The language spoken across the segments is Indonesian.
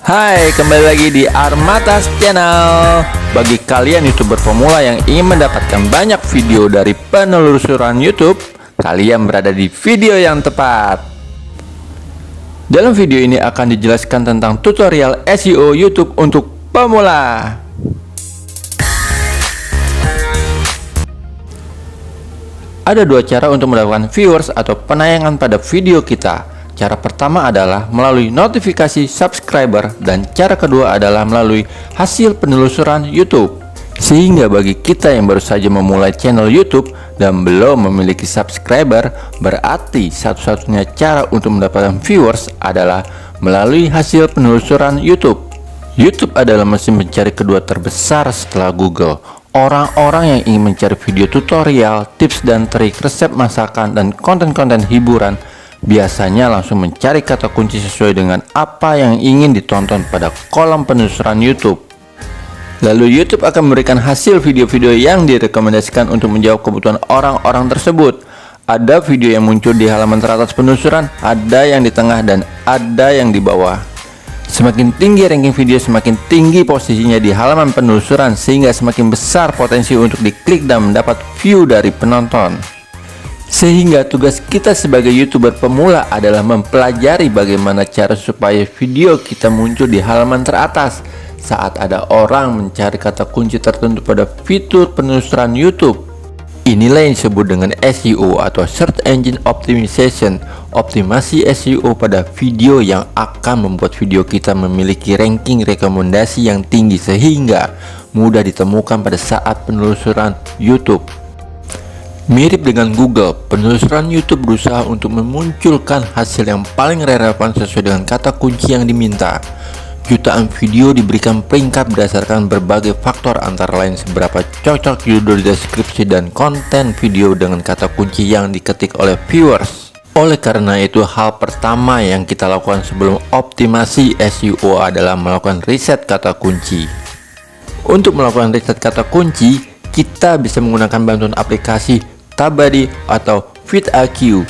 Hai, kembali lagi di Armatas Channel. Bagi kalian YouTuber pemula yang ingin mendapatkan banyak video dari penelusuran YouTube, kalian berada di video yang tepat. Dalam video ini akan dijelaskan tentang tutorial SEO YouTube untuk pemula. Ada dua cara untuk mendapatkan viewers atau penayangan pada video kita. Cara pertama adalah melalui notifikasi subscriber dan cara kedua adalah melalui hasil penelusuran YouTube. Sehingga bagi kita yang baru saja memulai channel YouTube dan belum memiliki subscriber, berarti satu-satunya cara untuk mendapatkan viewers adalah melalui hasil penelusuran YouTube. YouTube adalah mesin pencari kedua terbesar setelah Google. Orang-orang yang ingin mencari video tutorial, tips dan trik, resep masakan, dan konten-konten hiburan biasanya langsung mencari kata kunci sesuai dengan apa yang ingin ditonton pada kolom penelusuran YouTube. Lalu YouTube akan memberikan hasil video-video yang direkomendasikan untuk menjawab kebutuhan orang-orang tersebut. Ada video yang muncul di halaman teratas penelusuran, ada yang di tengah, dan ada yang di bawah. Semakin tinggi ranking video, semakin tinggi posisinya di halaman penelusuran, sehingga semakin besar potensi untuk diklik dan mendapat view dari penonton. Sehingga tugas kita sebagai YouTuber pemula adalah mempelajari bagaimana cara supaya video kita muncul di halaman teratas saat ada orang mencari kata kunci tertentu pada fitur penelusuran YouTube. Inilah yang disebut dengan SEO atau Search Engine Optimization, optimasi SEO pada video yang akan membuat video kita memiliki ranking rekomendasi yang tinggi sehingga mudah ditemukan pada saat penelusuran YouTube. Mirip dengan Google, penelusuran YouTube berusaha untuk memunculkan hasil yang paling relevan sesuai dengan kata kunci yang diminta. Jutaan video diberikan peringkat berdasarkan berbagai faktor antara lain seberapa cocok judul, deskripsi, dan konten video dengan kata kunci yang diketik oleh viewers. Oleh karena itu, hal pertama yang kita lakukan sebelum optimasi SEO adalah melakukan riset kata kunci. Untuk melakukan riset kata kunci, kita bisa menggunakan bantuan aplikasi TubeBuddy atau vidIQ.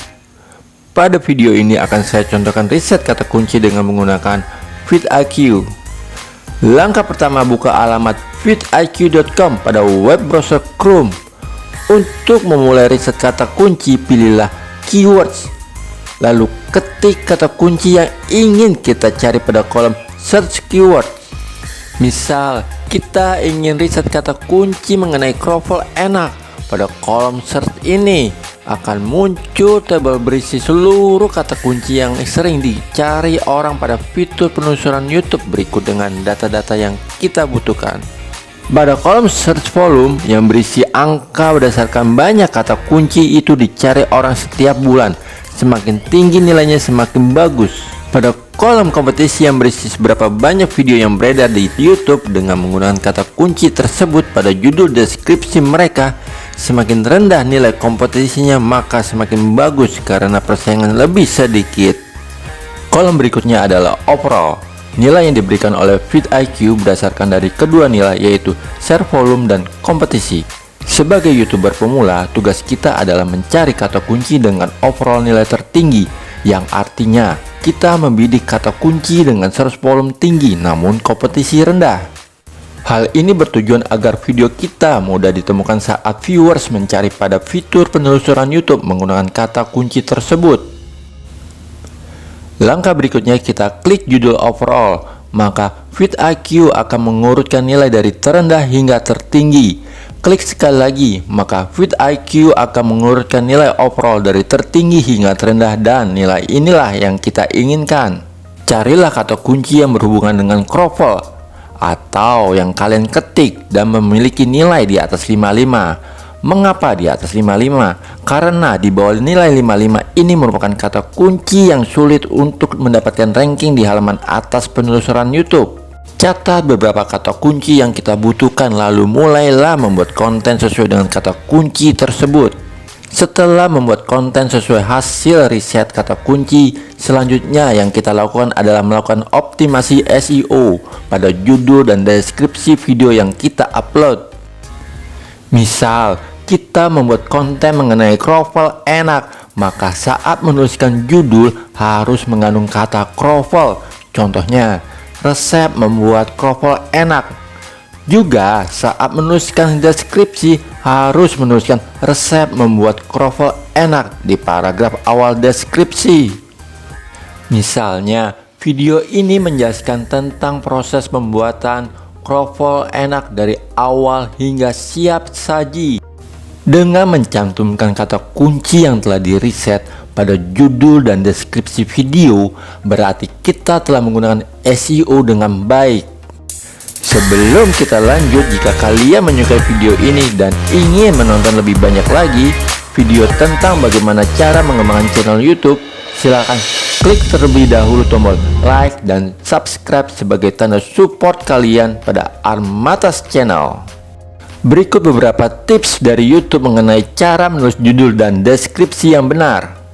Pada video ini akan saya contohkan riset kata kunci dengan menggunakan vidIQ. Langkah pertama, buka alamat vidiq.com pada web browser Chrome. Untuk memulai riset kata kunci, pilihlah keywords. Lalu ketik kata kunci yang ingin kita cari pada kolom search keyword. Misal, kita ingin riset kata kunci mengenai kroffel enak. Pada kolom search ini akan muncul tabel berisi seluruh kata kunci yang sering dicari orang pada fitur penelusuran YouTube berikut dengan data-data yang kita butuhkan. Pada kolom search volume yang berisi angka berdasarkan banyak kata kunci itu dicari orang setiap bulan. Semakin tinggi nilainya semakin bagus. Pada kolom kompetisi yang berisi seberapa banyak video yang beredar di YouTube dengan menggunakan kata kunci tersebut pada judul deskripsi mereka, semakin rendah nilai kompetisinya maka semakin bagus karena persaingan lebih sedikit. Kolom berikutnya adalah overall. Nilai yang diberikan oleh vidIQ berdasarkan dari kedua nilai, yaitu share volume dan kompetisi. Sebagai YouTuber pemula, tugas kita adalah mencari kata kunci dengan overall nilai tertinggi, yang artinya kita membidik kata kunci dengan search volume tinggi namun kompetisi rendah. Hal ini bertujuan agar video kita mudah ditemukan saat viewers mencari pada fitur penelusuran YouTube menggunakan kata kunci tersebut. Langkah berikutnya, kita klik judul overall, maka vidIQ akan mengurutkan nilai dari terendah hingga tertinggi. Klik sekali lagi, maka vidIQ akan mengurutkan nilai overall dari tertinggi hingga terendah, dan nilai inilah yang kita inginkan. Carilah kata kunci yang berhubungan dengan kroffel atau yang kalian ketik dan memiliki nilai di atas 55. Mengapa di atas 55? Karena di bawah nilai 55 ini merupakan kata kunci yang sulit untuk mendapatkan ranking di halaman atas penelusuran YouTube. Catat beberapa kata kunci yang kita butuhkan, lalu mulailah membuat konten sesuai dengan kata kunci tersebut. Setelah membuat konten sesuai hasil riset kata kunci, selanjutnya yang kita lakukan adalah melakukan optimasi SEO pada judul dan deskripsi video yang kita upload. Misal, kita membuat konten mengenai kroffel enak, maka saat menuliskan judul harus mengandung kata kroffel. Contohnya, resep membuat kroffel enak. Juga saat menuliskan deskripsi harus menuliskan resep membuat kroffel enak di paragraf awal deskripsi. Misalnya, video ini menjelaskan tentang proses pembuatan kroffel enak dari awal hingga siap saji. Dengan mencantumkan kata kunci yang telah diriset pada judul dan deskripsi video, berarti kita telah menggunakan SEO dengan baik. Sebelum kita lanjut, jika kalian menyukai video ini dan ingin menonton lebih banyak lagi video tentang bagaimana cara mengembangkan channel YouTube, silakan klik terlebih dahulu tombol like dan subscribe sebagai tanda support kalian pada Armatas Channel. Berikut beberapa tips dari YouTube mengenai cara menulis judul dan deskripsi yang benar.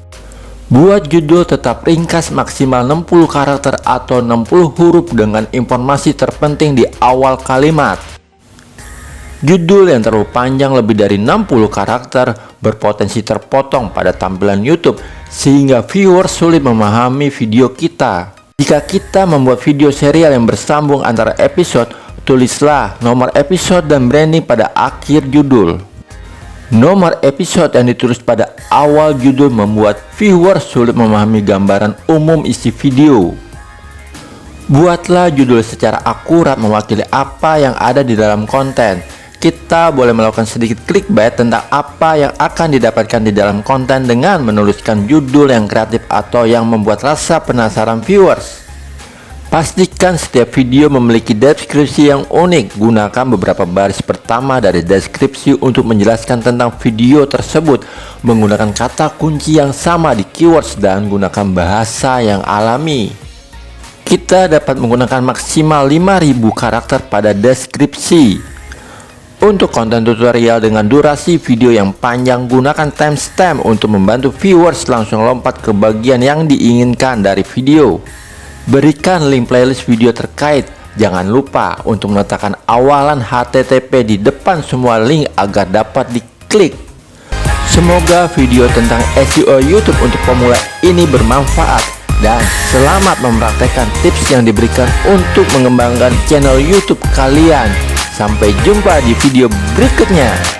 Buat judul tetap ringkas maksimal 60 karakter atau 60 huruf dengan informasi terpenting di awal kalimat. Judul yang terlalu panjang lebih dari 60 karakter berpotensi terpotong pada tampilan YouTube sehingga viewer sulit memahami video kita. Jika kita membuat video serial yang bersambung antara episode, tulislah nomor episode dan branding pada akhir judul. Nomor episode yang ditulis pada awal judul membuat viewer sulit memahami gambaran umum isi video. Buatlah judul secara akurat mewakili apa yang ada di dalam konten. Kita boleh melakukan sedikit clickbait tentang apa yang akan didapatkan di dalam konten dengan menuliskan judul yang kreatif atau yang membuat rasa penasaran viewers. Pastikan setiap video memiliki deskripsi yang unik. Gunakan beberapa baris pertama dari deskripsi untuk menjelaskan tentang video tersebut menggunakan kata kunci yang sama di keywords dan gunakan bahasa yang alami. Kita dapat menggunakan maksimal 5000 karakter pada deskripsi. Untuk konten tutorial dengan durasi video yang panjang, gunakan timestamp untuk membantu viewers langsung lompat ke bagian yang diinginkan dari video. Berikan link playlist video terkait. Jangan lupa untuk meletakkan awalan HTTP di depan semua link agar dapat diklik. Semoga video tentang SEO YouTube untuk pemula ini bermanfaat dan selamat mempraktekkan tips yang diberikan untuk mengembangkan channel YouTube kalian. Sampai jumpa di video berikutnya.